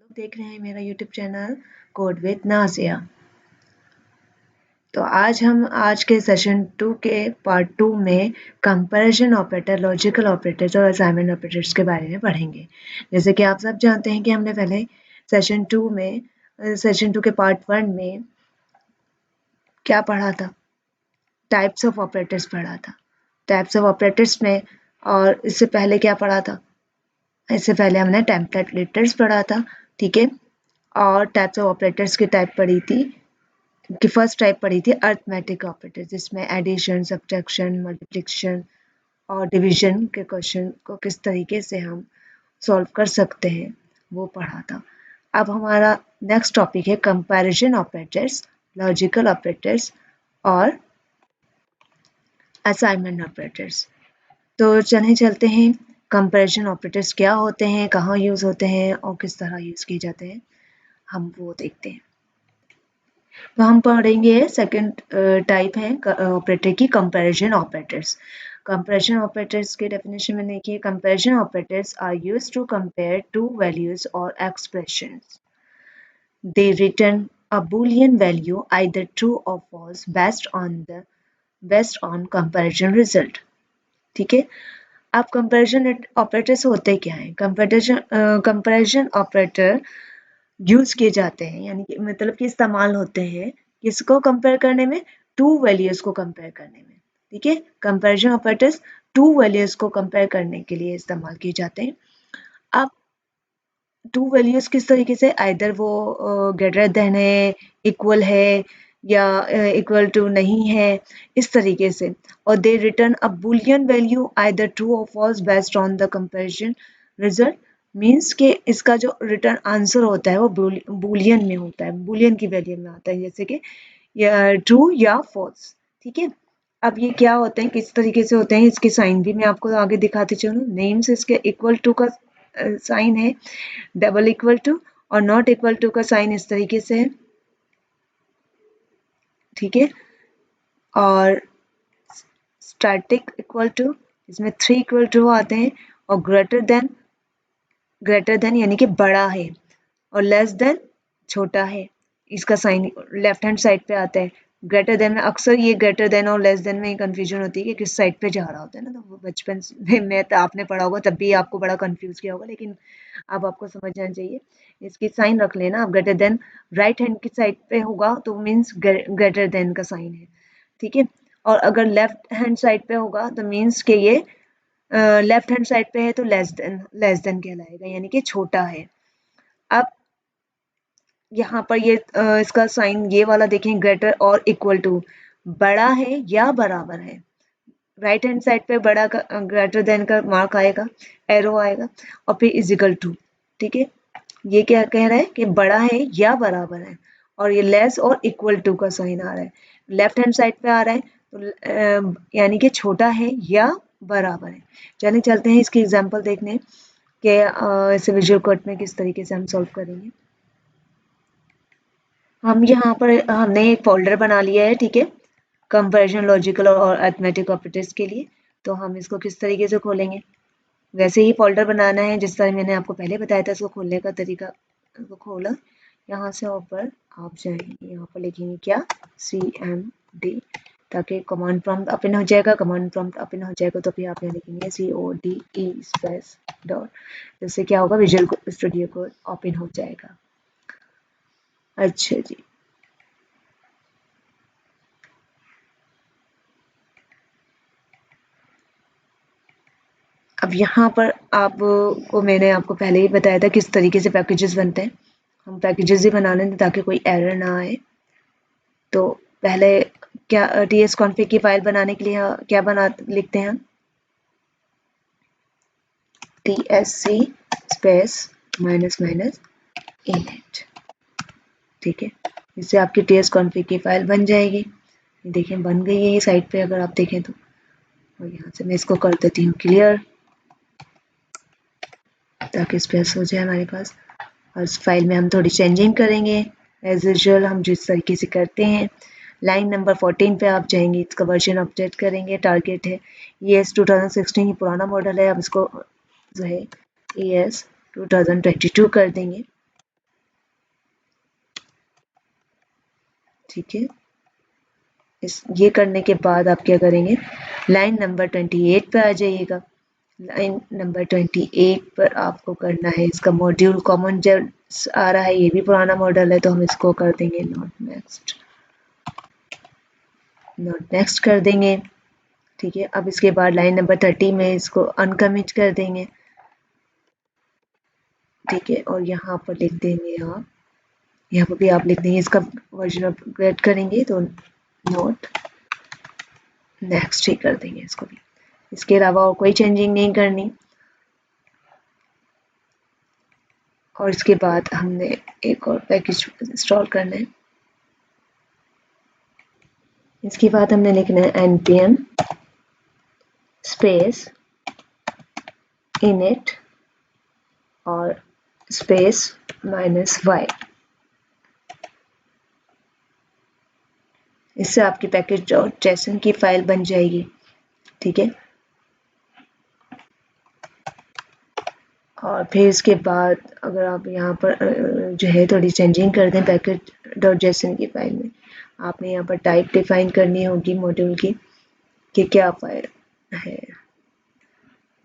लोग देख रहे हैं मेरा YouTube channel code with Nazia. तो आज के सेशन 2 के पार्ट 2 में कंपैरिजन ऑपरेटर, लॉजिकल ऑपरेटर्स और असाइनमेंट ऑपरेटर्स के बारे में पढ़ेंगे। जैसे कि आप सब जानते हैं कि हमने पहले सेशन 2 के पार्ट 1 में क्या पढ़ा था? टाइप्स ऑफ ऑपरेटर्स पढ़ा था। टाइप्स ऑफ ऑपरेटर्स में और इससे पहले क्या पढ़ा था? इससे पहले हमने टेम्पलेट लेटर्स पढ़ा था, ठीक है। और टाइप्स ऑफ ऑपरेटर्स की टाइप पढ़ी थी कि फर्स्ट टाइप पढ़ी थी अर्थमेटिक ऑपरेटर, जिसमें एडिशन, सब्ट्रैक्शन, मल्टीप्लिकेशन और डिवीजन के क्वेश्चन को किस तरीके से हम सॉल्व कर सकते हैं वो पढ़ा था। अब हमारा नेक्स्ट टॉपिक है कंपैरिजन ऑपरेटर्स, लॉजिकल ऑपरेटर्स और असाइनमेंट ऑपरेटर्स। तो चलते हैं कंपैरिजन ऑपरेटर्स क्या होते हैं, कहाँ यूज़ होते हैं और किस तरह यूज़ किए जाते हैं, हम वो देखते हैं। तो हम पढ़ेंगे सेकंड टाइप है ऑपरेटर की, कंपैरिजन ऑपरेटर्स। कंपैरिजन ऑपरेटर्स के डेफिनेशन में देखिए, comparison operators are used to compare two values और expressions. They return a boolean value either true or false based on comparison result। ठीक है। अब कंपैरिजन ऑपरेटर्स होते क्या हैं? कंपैरिजन ऑपरेटर यूज किए जाते हैं, यानी कि मतलब कि इस्तेमाल होते हैं किसको कंपेयर करने में? टू वैल्यूज को कंपेयर करने में, ठीक है। कंपैरिजन ऑपरेटर्स टू वैल्यूज को कंपेयर करने के लिए इस्तेमाल किए जाते हैं। अब टू वैल्यूज किस तरीके से? आइदर वो ग्रेटर देन है, इक्वल है या इक्वल टू नहीं है, इस तरीके से। और they return a boolean value either true or false based on the comparison result. Means कि इसका जो रिटर्न आंसर होता है वो बुलियन में होता है, बुलियन की वैल्यू में आता है, जैसे कि ट्रू या फॉल्स, ठीक है। अब ये क्या होते हैं, किस तरीके से होते हैं, इसके साइन भी मैं आपको आगे दिखाती चलूँ। नेम्स इसके इक्वल टू का साइन है, डबल इक्वल टू और नॉट इक्वल टू का साइन इस तरीके से है, ठीक है। और स्टैटिक इक्वल टू, इसमें 3 इक्वल टू आते हैं। और ग्रेटर देन यानी कि बड़ा है, और लेस देन छोटा है, इसका साइन लेफ्ट हैंड साइड पे आता है। ग्रेटर देन में अक्सर ये ग्रेटर देन और लेस देन में कंफ्यूजन होती है कि किस साइड पे जा रहा होता है ना। तो बचपन में तो आपने पढ़ा होगा, तब भी आपको बड़ा कंफ्यूज किया होगा, लेकिन अब आपको समझ जाना चाहिए। इसकी साइन रख लेना आप, ग्रेटर देन राइट हैंड की साइड पे होगा तो मीन्स ग्रेटर देन का साइन है, ठीक है। और अगर लेफ्ट हैंड साइड पे होगा तो मीन्स के ये लेफ्ट हैंड साइड पे है तो लेस देन कहलाएगा, यानी कि छोटा है। अब यहाँ पर ये इसका साइन ये वाला देखें, ग्रेटर और इक्वल टू, बड़ा है या बराबर है। राइट हैंड साइड पे बड़ा का ग्रेटर देन का मार्क आएगा, एरो आएगा, और फिर इजिकल टू, ठीक है। ये क्या कह रहा है कि बड़ा है या बराबर है, और ये लेस और इक्वल टू का साइन आ रहा है, लेफ्ट हैंड साइड पे आ रहा है तो यानी कि छोटा है या बराबर है। चलते हैं इसकी एग्जांपल देखने कि इसे विजुअल कोड में किस तरीके से हम सॉल्व करेंगे। हम यहाँ पर हमने एक फोल्डर बना लिया है, ठीक है, कंपैरिजन, लॉजिकल और अरिथमेटिक ऑपरेटर्स के लिए। तो हम इसको किस तरीके से खोलेंगे? वैसे ही फोल्डर बनाना है जिस तरह मैंने आपको पहले बताया था। इसको खोलने का तरीका, इसको खोला, यहाँ से ऊपर आप जाएंगे, यहाँ पर लिखेंगे क्या? CMD, ताकि कमांड प्रॉम्प्ट ओपन हो जाएगा। कमांड प्रॉम्प्ट ओपन हो जाएगा तो फिर आप यहाँ लिखेंगे CODE स्पेस डॉट, जिससे क्या होगा, विजुअल स्टूडियो कोड ओपन हो जाएगा। अच्छा जी, अब यहाँ पर आपको मैंने आपको पहले ही बताया था किस तरीके से पैकेजेस बनते हैं। हम पैकेजेस ही बना लेंगे ताकि कोई एरर ना आए। तो पहले क्या tsconfig की फाइल बनाने के लिए क्या लिखते हैं हम? tsc space minus minus init, ठीक है। इससे आपकी tsconfig की फाइल बन जाएगी। देखें बन गई है ये साइड पे, अगर आप देखें तो। और यहाँ से मैं इसको कर देती हूँ क्लियर, ताकि स्पेस हो जाए हमारे पास। और इस फाइल में हम थोड़ी चेंजिंग करेंगे एज यूजुअल, हम जिस तरीके से करते हैं। लाइन नंबर 14 पे आप जाएंगे, इसका वर्जन अपडेट करेंगे। टारगेट है ES 2016, ये पुराना मॉडल है, अब इसको जो है ES 2022 कर देंगे। ठीक है। ये करने के बाद आप क्या करेंगे, लाइन नंबर 28 पे आ जाइएगा। लाइन नंबर 28 पर आपको करना है इसका मॉड्यूल कॉमन जो आ रहा है, ये भी पुराना मॉडल है, तो हम इसको कर देंगे नॉट नेक्स्ट कर देंगे। ठीक है, अब इसके बाद लाइन नंबर 30 में इसको अनकमिट कर देंगे। ठीक है, और यहाँ पर लिख देंगे आप, यहाँ पर भी आप लिख देंगे इसका वर्जन अपग्रेड करेंगे तो नोट नेक्स्ट ही कर देंगे इसको भी। इसके अलावा और कोई चेंजिंग नहीं करनी। और इसके बाद हमने एक और पैकेज इंस्टॉल करना है। इसके बाद हमने लिखना है npm स्पेस init और स्पेस -y। इससे आपकी package.json की फाइल बन जाएगी। ठीक है, और फिर इसके बाद अगर आप यहाँ पर जो है थोड़ी चेंजिंग कर दें package.json की फाइल में, आपने यहाँ पर टाइप डिफाइन करनी होगी मॉड्यूल की कि क्या फाइल है।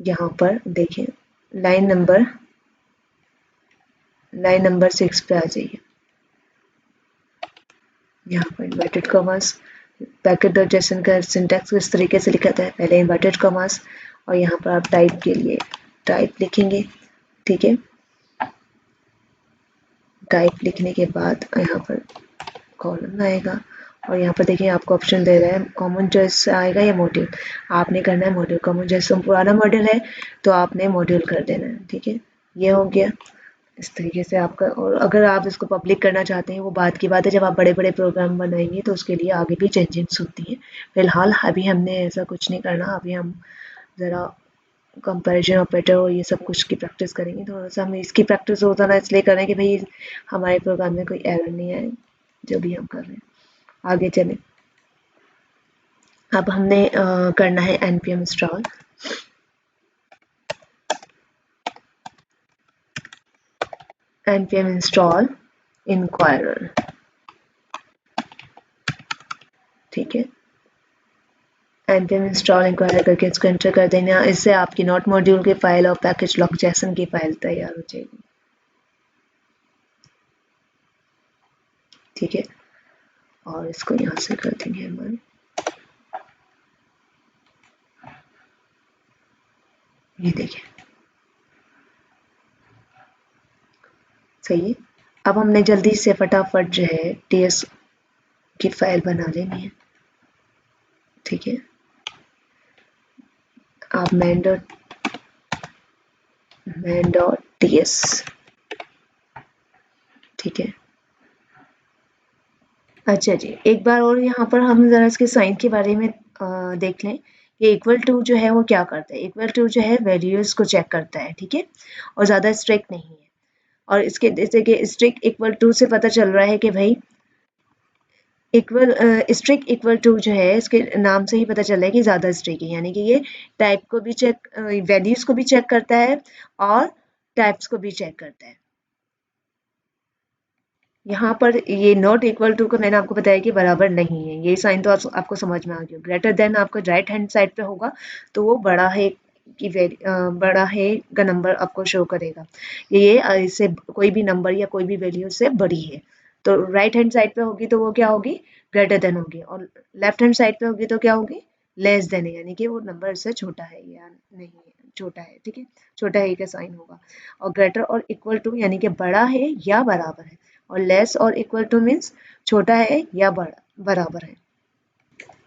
यहाँ पर देखें लाइन नंबर 6 पे आ जाइए। यहाँ पर इन्वर्टेड कॉमास, पैकेट.json का सिंटैक्स इस तरीके से लिखा था, पहले इन्वर्टेड कॉमास और यहाँ पर आप टाइप के लिए टाइप लिखेंगे। ठीक है, टाइप लिखने के बाद यहाँ पर कॉलम आएगा और यहाँ पर देखिए आपको ऑप्शन दे रहा है कॉमन चॉइस आएगा या मॉड्यूल। आपने करना है मॉड्यूल। कॉमन चॉइस पुराना मॉड्यूल है तो आपने मॉड्यूल कर देना है। ठीक है, ये हो गया इस तरीके से आपका। और अगर आप इसको पब्लिक करना चाहते हैं वो बात की बात है, जब आप बड़े बड़े प्रोग्राम बनाएंगे तो उसके लिए आगे भी चेंजिंग्स होती हैं। फिलहाल अभी हमने ऐसा कुछ नहीं करना। अभी हम ज़रा कंपैरिजन ऑपरेटर और ये सब कुछ की प्रैक्टिस करेंगे। थोड़ा सा हमें इसकी प्रैक्टिस रोज़ाना इसलिए करें कि भाई हमारे प्रोग्राम में कोई एरर नहीं आए जो भी हम कर रहे हैं। आगे चलें, अब हमने करना है npm install. npm install inquirer. ठीक है, npm इंस्टॉल इंक्वायरर करके इसको एंटर कर देना। इससे आपकी नॉट मॉड्यूल की फाइल और package.json की फाइल तैयार हो जाएगी। ठीक है, और इसको यहाँ से कर देंगे हमारे, ये देखिए सही है। अब हमने जल्दी से फटाफट जो है ts की फाइल बना लेनी है। ठीक है, आप main.ts। ठीक है, अच्छा जी, एक बार और यहाँ पर हम ज़रा इसके साइन के बारे में देख लें कि इक्वल टू जो है वो क्या करता है। इक्वल टू जो है वैल्यूज़ को चेक करता है। ठीक है, और ज़्यादा स्ट्रिक्ट नहीं है। और इसके जैसे कि स्ट्रिक्ट इक्वल टू से पता चल रहा है कि भाई स्ट्रिक्ट इक्वल टू जो है इसके नाम से ही पता चल रहा है कि ज़्यादा स्ट्रिक्ट है, यानी कि ये टाइप को भी चेक, वैल्यूज़ को भी चेक करता है और टाइप्स को भी चेक करता है। यहाँ पर ये नॉट इक्वल टू का मैंने आपको बताया कि बराबर नहीं है, ये साइन तो आपको समझ में आ गया। ग्रेटर देन आपका राइट हैंड साइड पे होगा तो वो बड़ा है की बड़ा है का नंबर आपको शो करेगा। ये इससे कोई भी नंबर या कोई भी वैल्यू से बड़ी है तो राइट हैंड साइड पे होगी तो वो क्या होगी, ग्रेटर देन होगी। और लेफ्ट हैंड साइड पे होगी तो क्या होगी, लेस देन है, यानी कि वो नंबर से छोटा है या नहीं है, छोटा है। ठीक है, छोटा है का साइन होगा। और ग्रेटर और इक्वल टू यानी कि बड़ा है या बराबर है, और लेस और इक्वल टू मीन्स छोटा है या बराबर है।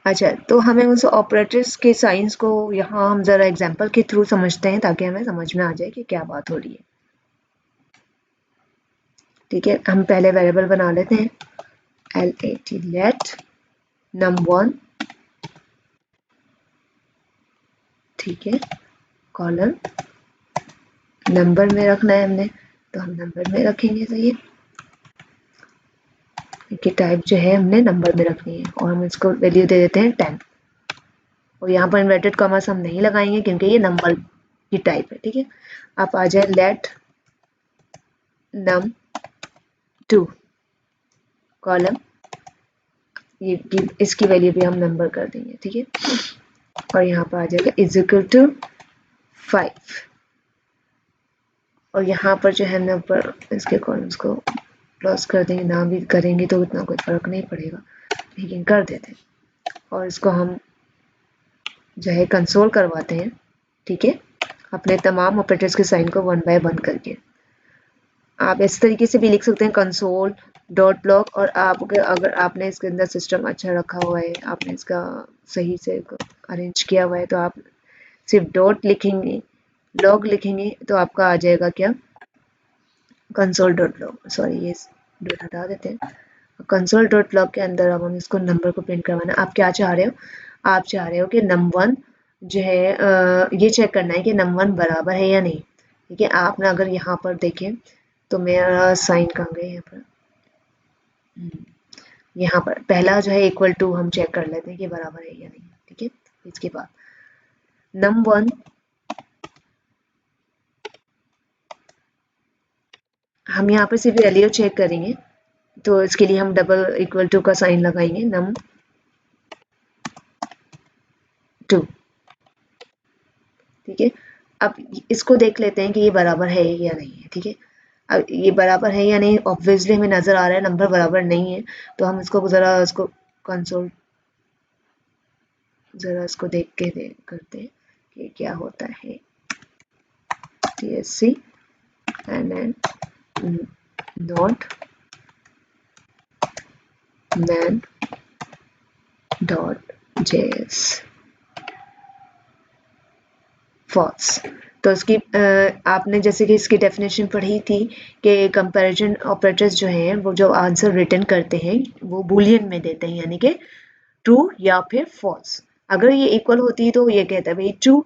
अच्छा, तो हमें उस ऑपरेटर्स के साइंस को यहाँ हम ज़रा एग्जांपल के थ्रू समझते हैं ताकि हमें समझ में आ जाए कि क्या बात हो रही है। ठीक है, हम पहले वेरिएबल बना लेते हैं let num1। ठीक है, कॉलम नंबर में रखना है हमने तो हम नंबर में रखेंगे। सही है, कि टाइप जो है हमने नंबर में रखनी है और हम इसको वैल्यू दे देते हैं 10। और यहाँ पर इन्वर्टेड कॉमास हम नहीं लगाएंगे क्योंकि ये नंबर की टाइप है। ठीक है, आप आ जाए लेट num2 कॉलम इसकी वैल्यू भी हम नंबर कर देंगे, ठीक है। और यहाँ पर आ जाएगा इज इक्वल टू 5 और यहाँ पर जो है ना ऊपर इसके कॉलम्स को क्लोज कर देंगे, ना भी करेंगे तो उतना कोई फर्क नहीं पड़ेगा, लेकिन कर देते हैं। और इसको हम जो है कंसोल करवाते हैं, ठीक है, अपने तमाम ऑपरेटर्स के साइन को 1 बाय 1 करके। आप इस तरीके से भी लिख सकते हैं कंसोल डॉट लॉग, और आप अगर आपने इसके अंदर सिस्टम अच्छा रखा हुआ है, आपने इसका सही से अरेंज किया हुआ है, तो आप सिर्फ डॉट लिखेंगे, लॉग लिखेंगे तो आपका आ जाएगा क्या, कंसोल डॉट लॉग। सॉरी, ये डॉट हटा देते हैं। कंसोल डॉट लॉग के अंदर अब हम इसको नंबर को प्रिंट करवाना। आप क्या चाह रहे हो, आप चाह रहे हो कि num1 जो है ये चेक करना है कि num1 बराबर है या नहीं, ठीक है। आपने अगर यहाँ पर देखें तो मेरा साइन कहाँ गए, यहाँ पर यहाँ पर पहला जो है इक्वल टू हम चेक कर लेते हैं कि बराबर है या नहीं, ठीक है। इसके बाद num1 हम यहाँ पर सिर्फ वैल्यू चेक करेंगे, तो इसके लिए हम डबल इक्वल टू का साइन लगाएंगे, num2, ठीक है। अब इसको देख लेते हैं कि ये बराबर है या नहीं है, ठीक है। अब ये बराबर है या नहीं, ऑब्वियसली हमें नजर आ रहा है नंबर बराबर नहीं है, तो हम इसको ज़रा इसको कंसोल ज़रा इसको देख के करते हैं कि क्या होता है। TSC and not man dot js false. तो इसकी आपने जैसे कि इसकी डेफिनेशन पढ़ी थी कि कंपैरिजन ऑपरेटर्स जो हैं वो जो आंसर रिटर्न करते हैं वो बूलियन में देते हैं, यानी कि ट्रू या फिर फॉल्स। अगर ये इक्वल होती तो ये कहता है भाई ट्रू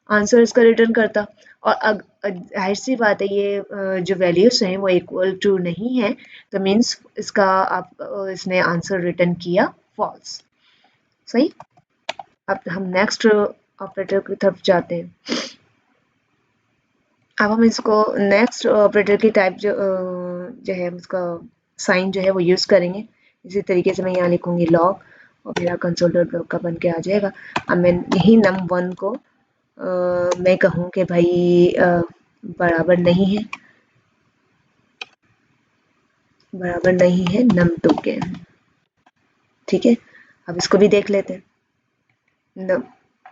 आंसर इसका रिटर्न करता, और जाहिर सी बात है ये जो वैल्यूज हैं वो इक्वल टू नहीं है, तो मीन्स इसका आप इसने आंसर रिटर्न किया फॉल्स, सही। अब हम नेक्स्ट ऑपरेटर की तरफ जाते हैं। अब हम इसको नेक्स्ट ऑपरेटर की टाइप जो है उसका साइन जो है वो यूज़ करेंगे। इसी तरीके से मैं यहाँ लिखूंगी लॉग और मेरा कंसोल डॉट लॉग का बन के आ जाएगा। अब मैं यही num1 को मैं कहूँ कि भाई बराबर नहीं है, बराबर नहीं है num2 के, ठीक है। अब इसको भी देख लेते हैं।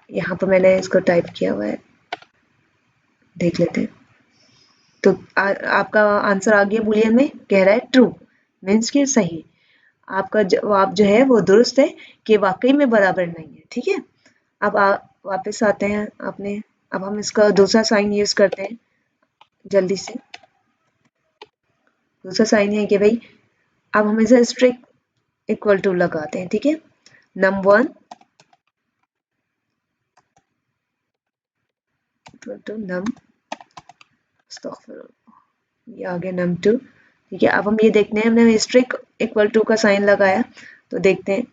यहाँ पर मैंने इसको टाइप किया हुआ है, देख लेते हैं। तो आपका आंसर आ गया बुलियन में, कह रहा है ट्रू, मीन्स कि सही। आपका जवाब जो है वो दुरुस्त है कि वाकई में बराबर नहीं है, ठीक है। अब वापस आते हैं अपने, अब हम इसका दूसरा साइन यूज करते हैं जल्दी से। दूसरा साइन है कि भाई अब हम इसे स्ट्रिक्ट इक्वल टू लगाते हैं, ठीक है। num1 इक्वल टू ये आ गया num2, ठीक है। अब हम ये देखते हैं, हमने स्ट्रिक्ट इक्वल टू का साइन लगाया, तो देखते हैं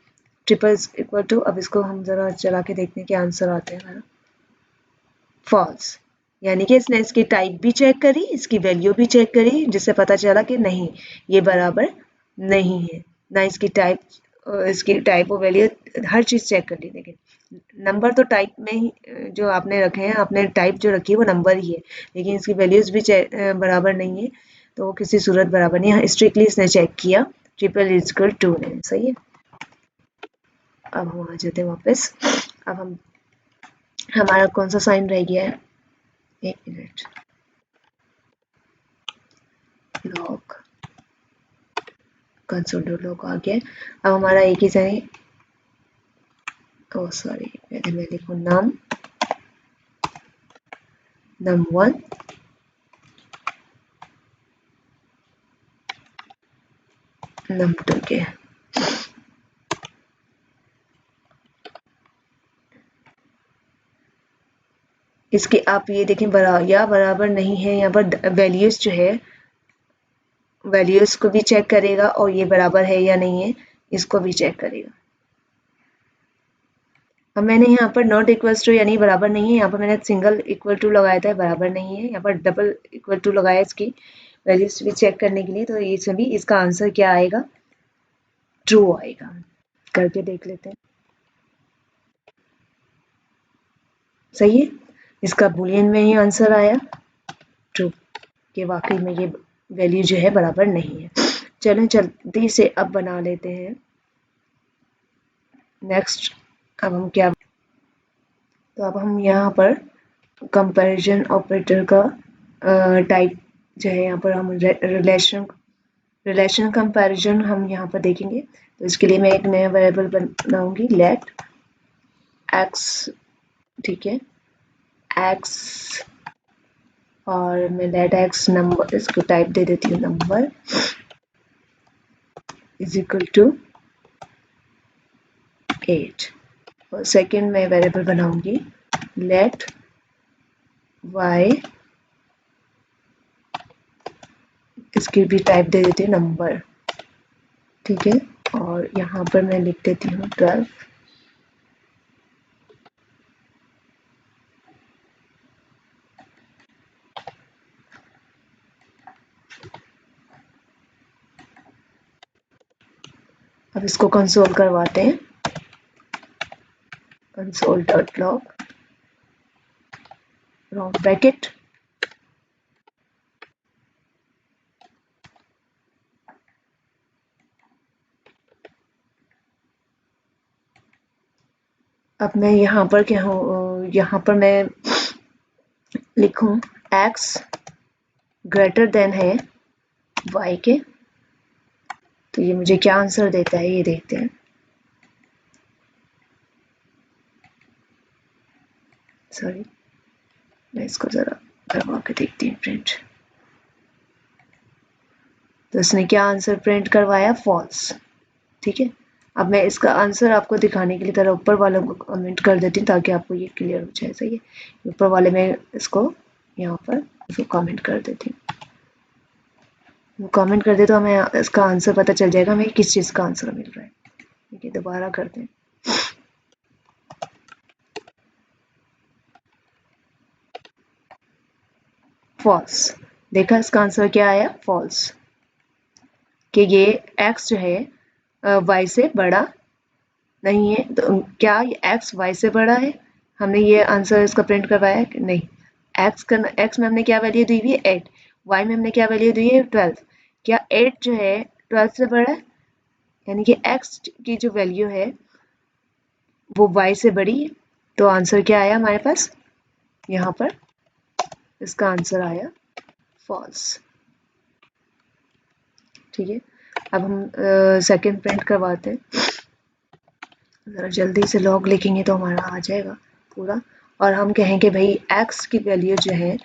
ट्रिपल इक्वल टू। अब इसको हम जरा चला के देखते हैं क्या आंसर आता है हमारा, फॉल्स। यानी कि इसने इसकी टाइप भी चेक करी, इसकी वैल्यू भी चेक करी, जिससे पता चला कि नहीं ये बराबर नहीं है, ना इसकी टाइप और वैल्यू हर चीज़ चेक कर ली। लेकिन नंबर तो टाइप में ही जो आपने रखे हैं, आपने टाइप जो रखी है वो नंबर ही है, लेकिन इसकी वैल्यूज़ भी बराबर नहीं है, तो वो किसी सूरत बराबर नहीं है। स्ट्रिक्टली इसने चेक किया, ट्रिपल इक्वल टू है, सही है। अब हम आ जाते हैं वापस। अब हम हमारा कौन सा साइन रह गया है, एक minute, log console dot log आ गया। अब हमारा एक ही साइन, ओ सॉरी, पहले मैं लिखूँ num1 num2 के। इसके आप ये देखें बराबर नहीं है, यहाँ पर वैल्यूज जो है वैल्यूज को भी चेक करेगा, और ये बराबर है या नहीं है इसको भी चेक करेगा। अब मैंने यहाँ पर नॉट इक्वल्स टू यानी बराबर नहीं है, यहाँ पर मैंने सिंगल इक्वल टू लगाया था, बराबर नहीं है। यहाँ पर डबल इक्वल टू लगाया इसकी वैल्यूज भी चेक करने के लिए, तो इसमें भी इसका आंसर क्या आएगा, ट्रू आएगा। करके देख लेते हैं। सही है, इसका बूलियन में ही आंसर आया ट्रू, कि वाकई में ये वैल्यू जो है बराबर नहीं है। चलें जल्दी से अब बना लेते हैं नेक्स्ट। अब हम क्या, तो अब हम यहाँ पर कंपैरिजन ऑपरेटर का टाइप जो है यहाँ पर हम रिलेशन कंपैरिजन हम यहाँ पर देखेंगे। तो इसके लिए मैं एक नया वेरिएबल बनाऊंगी, लेट एक्स, ठीक है, एक्स, और मैं लेट एक्स नंबर, इसको टाइप दे देती हूँ नंबर इज इक्वल टू 8। और सेकेंड मैं वेरिएबल बनाऊंगी लेट वाई, इसकी भी टाइप दे देती हूँ नंबर, ठीक है, और यहाँ पर मैं लिख देती हूँ 12। अब इसको कंसोल करवाते हैं, console.log राउंड ब्रैकेट, अब मैं यहाँ पर क्या हूँ, यहाँ पर मैं लिखूँ x ग्रेटर देन है y के, तो ये मुझे क्या आंसर देता है ये देखते हैं। सॉरी, मैं इसको ज़रा करवा के देखती हूँ प्रिंट। तो इसने क्या आंसर प्रिंट करवाया, फॉल्स, ठीक है। अब मैं इसका आंसर आपको दिखाने के लिए ज़रा ऊपर वालों को कमेंट कर देती हूँ ताकि आपको ये क्लियर हो जाए। सही है, ऊपर वाले में इसको यहाँ पर इसको कमेंट कर देती हूँ। वो कमेंट कर दे तो हमें इसका आंसर पता चल जाएगा हमें किस चीज़ का आंसर मिल रहा है। ठीक है, दोबारा करते हैं। फॉल्स, देखा इसका आंसर क्या आया, फॉल्स, कि ये x जो है y से बड़ा नहीं है। तो क्या x y से बड़ा है, हमने ये आंसर इसका प्रिंट करवाया है कि नहीं। x में हमने क्या वैल्यू दी हुई है 8, y में हमने क्या वैल्यू दी है 12। क्या 8 जो है 12 से बड़ा है, यानी कि x की जो वैल्यू है वो y से बड़ी है। तो आंसर क्या आया हमारे पास, यहाँ पर इसका आंसर आया फॉल्स। ठीक है, अब हम सेकंड प्रिंट करवाते हैं। ज़रा जल्दी से लॉग लिखेंगे तो हमारा आ जाएगा पूरा, और हम कहेंगे भाई x की वैल्यू जो है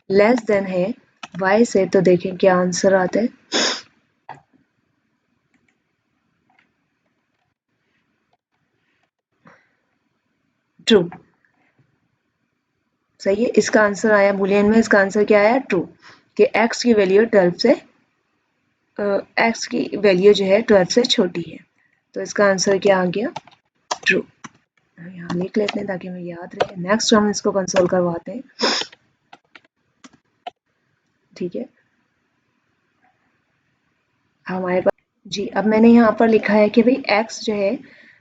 लेस देन है y से, तो देखें क्या आंसर आता है। ट्रू, सही है, इसका आंसर आया बुलियन में, इसका आंसर क्या आया, ट्रू, कि x की वैल्यू 12 से x की वैल्यू जो है 12 से छोटी है। तो इसका आंसर क्या आ गया, ट्रू। यहाँ लिख लेते हैं ताकि हमें याद रहे। नेक्स्ट हम इसको कंसोल करवाते हैं। ठीक है, हमारे पास जी, अब मैंने यहाँ पर लिखा है कि भाई x जो है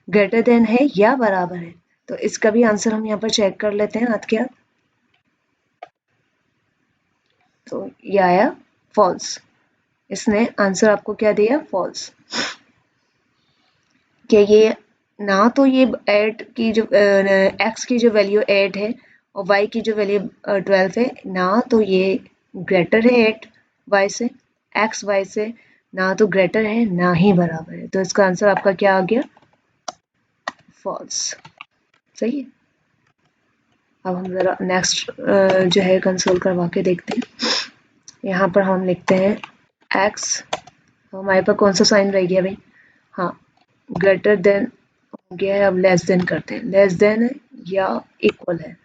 ग्रेटर देन है या बराबर है, तो इसका भी आंसर हम यहाँ पर चेक कर लेते हैं हाथ के हाथ। तो ये आया फॉल्स, इसने आंसर आपको क्या दिया, फॉल्स, कि ये ना तो ये 8 की जो x की जो वैल्यू 8 है और y की जो वैल्यू 12 है, ना तो ये ग्रेटर है 8 y से, x y से ना तो ग्रेटर है ना ही बराबर है। तो इसका आंसर आपका क्या आ गया, फॉल्स। सही है, अब हम ज़रा नेक्स्ट जो है कंसोल करवा के देखते हैं। यहाँ पर हम लिखते हैं x, हमारे पास कौन सा साइन रह गया भाई, हाँ ग्रेटर देन हो गया है। अब लेस देन करते हैं, लेस देन है या इक्वल है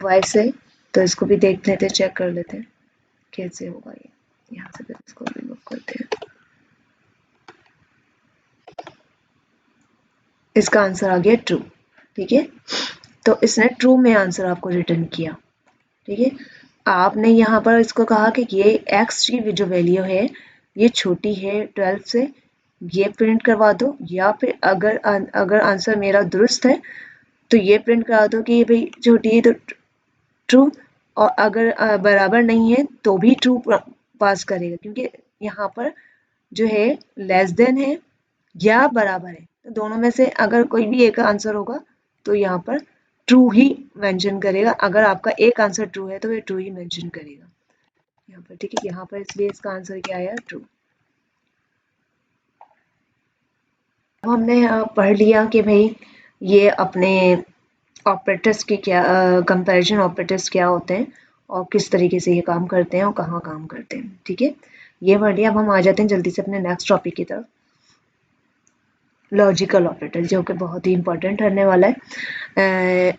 y से, तो इसको भी देख लेते हैं, चेक कर लेते हैं कैसे होगा ये। यहाँ से फिर इसको रिमूव करते हैं, इसका आंसर आ गया ट्रू। ठीक है, तो इसने ट्रू में आंसर आपको रिटर्न किया। ठीक है, आपने यहाँ पर इसको कहा कि ये x की जो वैल्यू है ये छोटी है 12 से, ये प्रिंट करवा दो, या फिर अगर आंसर मेरा दुरुस्त है तो ये प्रिंट करा दो कि भाई जो डी तो ट्रू, और अगर बराबर नहीं है तो भी ट्रू पास करेगा, क्योंकि यहाँ पर जो है लेस देन है या बराबर है, तो दोनों में से अगर कोई भी एक आंसर होगा तो यहाँ पर ट्रू ही मेंशन करेगा। अगर आपका एक आंसर ट्रू है तो ये ट्रू ही मेंशन करेगा यहाँ पर, ठीक है। यहाँ पर इसलिए इसका आंसर क्या आया, ट्रू। अब हमने पढ़ लिया कि भाई ये अपने ऑपरेटर्स के क्या कंपैरिजन ऑपरेटर्स क्या होते हैं और किस तरीके से ये काम करते हैं और कहाँ काम करते हैं, ठीक है। ये पढ़ लिया। अब हम आ जाते हैं जल्दी से अपने नेक्स्ट टॉपिक की तरफ, लॉजिकल ऑपरेटर, जो कि बहुत ही इंपॉर्टेंट रहने वाला है।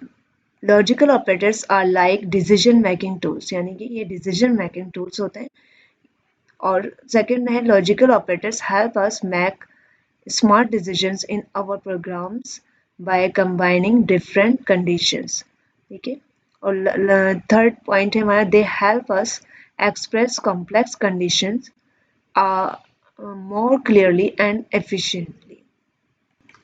Logical operators are like decision making tools, यानी कि ये डिसीजन मेकिंग टूल्स होते हैं। और सेकंड है logical operators help us make smart decisions in our programs by combining different conditions, ठीक है। और थर्ड पॉइंट है हमारा, they help us express complex conditions more clearly and efficiently।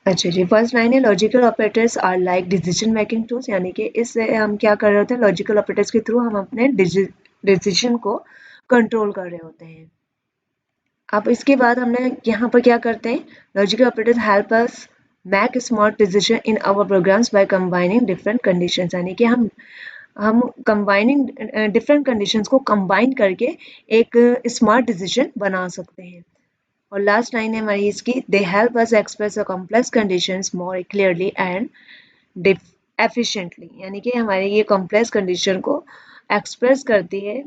अच्छा जी, फर्स्ट लाइन है logical operators are like decision making tools, यानी कि इससे हम क्या कर रहे होते हैं, लॉजिकल ऑपरेटर्स के थ्रू हम अपने डिसीजन को कंट्रोल कर रहे होते हैं। अब इसके बाद हमने यहाँ पर क्या करते हैं, logical operators help us make smart decision in our programs by combining different conditions, यानी कि हम कंबाइनिंग डिफरेंट कंडीशंस को कंबाइन करके एक स्मार्ट डिसीजन बना सकते हैं। और लास्ट लाइन है हमारी इसकी, दे help us express the complex conditions more clearly and efficiently, यानी कि हमारी ये कॉम्प्लेक्स कंडीशन को एक्सप्रेस करती है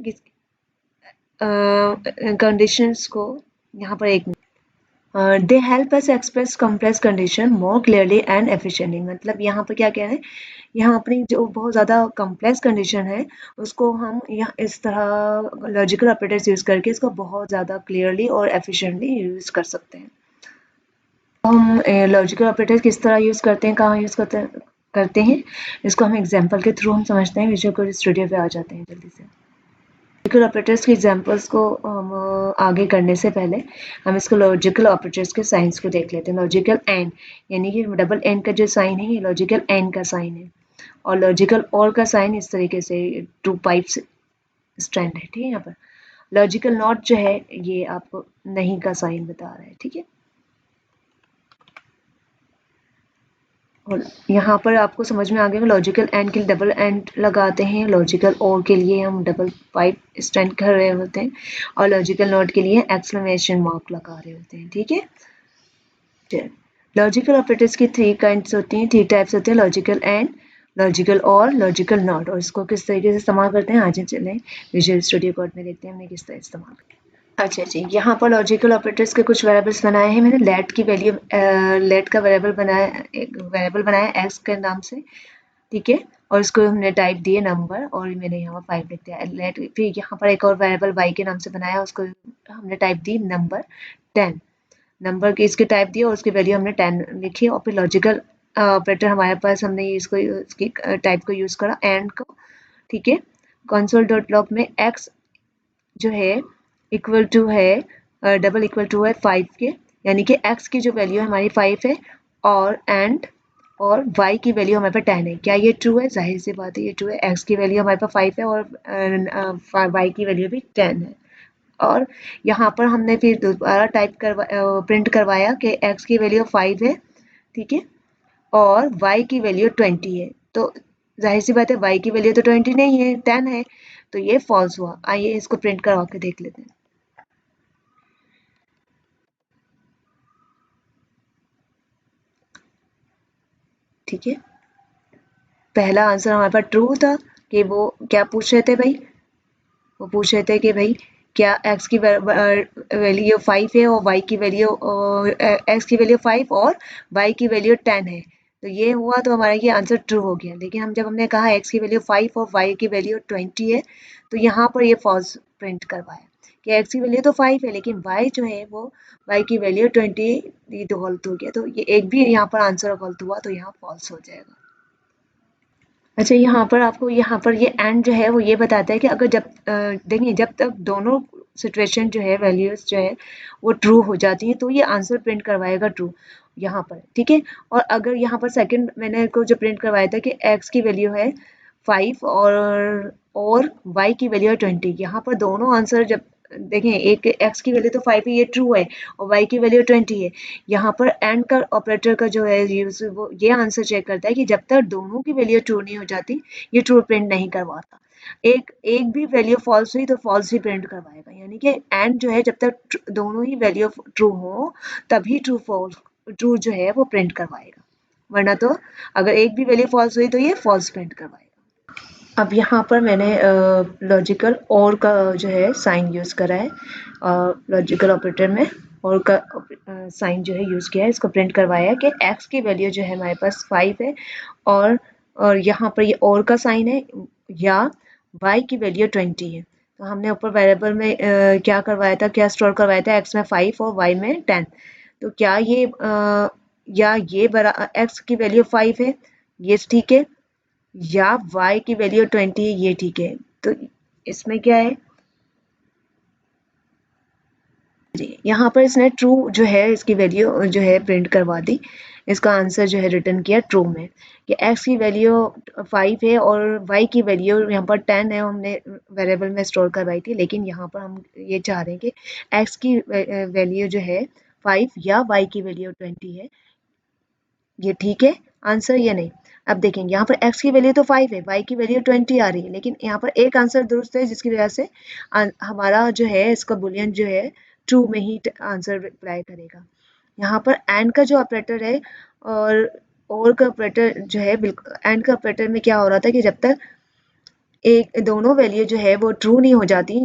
कंडीशंस को। यहाँ पर एक दे help us express complex condition more clearly and efficiently, मतलब यहाँ पर क्या कह रहे हैं, यहाँ अपनी जो बहुत ज़्यादा कॉम्प्लेक्स कंडीशन है उसको हम यहाँ इस तरह लॉजिकल ऑपरेटर्स यूज़ करके इसको बहुत ज़्यादा क्लियरली और एफिशिएंटली यूज़ कर सकते हैं। हम लॉजिकल ऑपरेटर्स किस तरह यूज़ करते हैं, कहाँ यूज़ करते हैं, इसको हम एग्जाम्पल के थ्रू हम समझते हैं। विजुअल कोड स्टूडियो पे आ जाते हैं जल्दी से। लॉजिकल ऑपरेटर्स के एग्जांपल्स को हम आगे करने से पहले हम इसको लॉजिकल ऑपरेटर्स के साइंस को देख लेते हैं। लॉजिकल एंड, यानी कि डबल एंड का जो साइन है ये लॉजिकल एंड का साइन है, और लॉजिकल और का साइन इस तरीके से टू पाइप्स स्टैंड है, ठीक है। यहाँ पर लॉजिकल नॉट जो है ये आपको नहीं का साइन बता रहा है, ठीक है। और यहाँ पर आपको समझ में आ गया, लॉजिकल एंड के लिए डबल एंड लगाते हैं, लॉजिकल और के लिए हम डबल पाइप स्टैंड कर रहे होते हैं, और लॉजिकल नॉट के लिए एक्सक्लेमेशन मार्क लगा रहे होते हैं, ठीक है। लॉजिकल ऑपरेटर्स की थ्री काइंड्स होती हैं, थ्री टाइप्स होते हैं, लॉजिकल एंड, लॉजिकल और लॉजिकल नॉट। और इसको किस तरीके से इस्तेमाल करते हैं, आज चलें विजुअल स्टूडियो कोड में देखते हैं हमने किस तरह इस्तेमाल करते हैं। अच्छा जी, यहाँ पर लॉजिकल ऑपरेटर्स के कुछ वेरिएबल्स बनाए हैं मैंने। लेट की वैल्यू, लेट का वेरिएबल बनाया, एक वेरिएबल बनाया एक्स के नाम से, ठीक है। और इसको हमने टाइप दिए नंबर, और मैंने यहाँ 5 लिख दिया लेट। फिर यहाँ पर एक और वेरिएबल वाई के नाम से बनाया, उसको हमने टाइप दी नंबर 10, नंबर की इसकी टाइप दी और उसकी वैल्यू हमने 10 लिखी। और फिर लॉजिकल ऑपरेटर हमारे पास, हमने इसको इसकी टाइप को यूज़ करा एंड को, ठीक है। कंसोल डॉट लॉग में एक्स जो है इक्वल टू है डबल इक्वल टू है 5 के, यानी कि x की जो वैल्यू है हमारी 5 है, और एंड और y की वैल्यू हमारे पास 10 है। क्या ये ट्रू है? जाहिर सी बात है ये ट्रू है। x की वैल्यू हमारे पास 5 है और y की वैल्यू भी 10 है। और यहाँ पर हमने फिर दोबारा प्रिंट करवाया कि x की वैल्यू 5 है, ठीक है, और y की वैल्यू 20 है। तो जाहिर सी बात है y की वैल्यू तो 20 नहीं है, 10 है, तो ये फॉल्स हुआ। आइए इसको प्रिंट करवा के देख लेते हैं। ठीक है, पहला आंसर हमारे पास ट्रू था कि वो क्या पूछ रहे थे भाई, वो पूछ रहे थे कि भाई क्या x की वैल्यू 5 है और y की वैल्यू x की वैल्यू 5 और y की वैल्यू 10 है। तो ये हुआ, तो हमारा ये आंसर ट्रू हो गया। लेकिन हम जब हमने कहा x की वैल्यू 5 और y की वैल्यू 20 है, तो यहाँ पर ये फॉल्स प्रिंट करवाया कि x की वैल्यू तो 5 है लेकिन y जो है वो y की वैल्यू 20, ये तो गलत हो गया। तो ये एक भी यहाँ पर आंसर गलत हुआ, तो यहाँ फॉल्स हो जाएगा। अच्छा, यहाँ पर आपको यहाँ पर ये एंड जो है वो ये बताता है कि अगर जब देखिए जब तक दोनों सिचुएशन जो है वैल्यूज जो है वो ट्रू हो जाती है तो ये आंसर प्रिंट करवाएगा ट्रू यहाँ पर, ठीक है। और अगर यहाँ पर सेकंड मैंने को जो प्रिंट करवाया था कि x की वैल्यू है 5 और y की वैल्यू है 20, यहाँ पर दोनों आंसर जब देखें, एक x की वैल्यू तो 5 है, ये ट्रू है, और y की वैल्यू 20 है। यहाँ पर एंड का ऑपरेटर का जो है यूज वो ये आंसर चेक करता है कि जब तक दोनों की वैल्यू ट्रू नहीं हो जाती ये ट्रू प्रिंट नहीं करवाता। एक एक भी वैल्यू फॉल्स हुई तो फॉल्स ही प्रिंट करवाएगा, यानी कि एंड जो है जब तक दोनों ही वैल्यू ट्रू हो तभी ट्रू जो है वो प्रिंट करवाएगा, वरना तो अगर एक भी वैल्यू फॉल्स हुई तो ये फॉल्स प्रिंट करवाएगा। अब यहाँ पर मैंने लॉजिकल और का जो है साइन यूज़ करा है, लॉजिकल ऑपरेटर में और का साइन जो है यूज़ किया है, इसको प्रिंट करवाया है कि x की वैल्यू जो है हमारे पास 5 है और यहाँ पर ये और का साइन है, या y की वैल्यू 20 है। तो हमने ऊपर वेरिएबल में क्या करवाया था, क्या स्टोर करवाया था, x में 5 और y में 10। तो क्या ये या ये बरा x की वैल्यू 5 है, ये ठीक है, या y की वैल्यू 20 है, ये ठीक है। तो इसमें क्या है जी, यहाँ पर इसने ट्रू जो है इसकी वैल्यू जो है प्रिंट करवा दी, इसका आंसर जो है रिटर्न किया ट्रू में कि x की वैल्यू 5 है और y की वैल्यू यहाँ पर 10 है, हमने वेरिएबल में स्टोर करवाई थी, लेकिन यहाँ पर हम ये चाह रहे हैं कि x की वैल्यू जो है 5 या y की वैल्यू 20 है, ये ठीक है आंसर या नहीं। अब देखेंगे यहाँ पर x की वैल्यू तो 5 है, y की वैल्यू 20 आ रही है, लेकिन यहाँ पर एक आंसर दुरुस्त है जिसकी वजह से हमारा जो है इसका बुलियन जो है ट्रू में ही आंसर रिप्लाई करेगा। यहाँ पर एंड का जो ऑपरेटर है और का ऑपरेटर जो है बिल्कुल एंड का ऑपरेटर में क्या हो रहा था कि जब तक एक दोनों वैल्यू जो है वो ट्रू नहीं हो जाती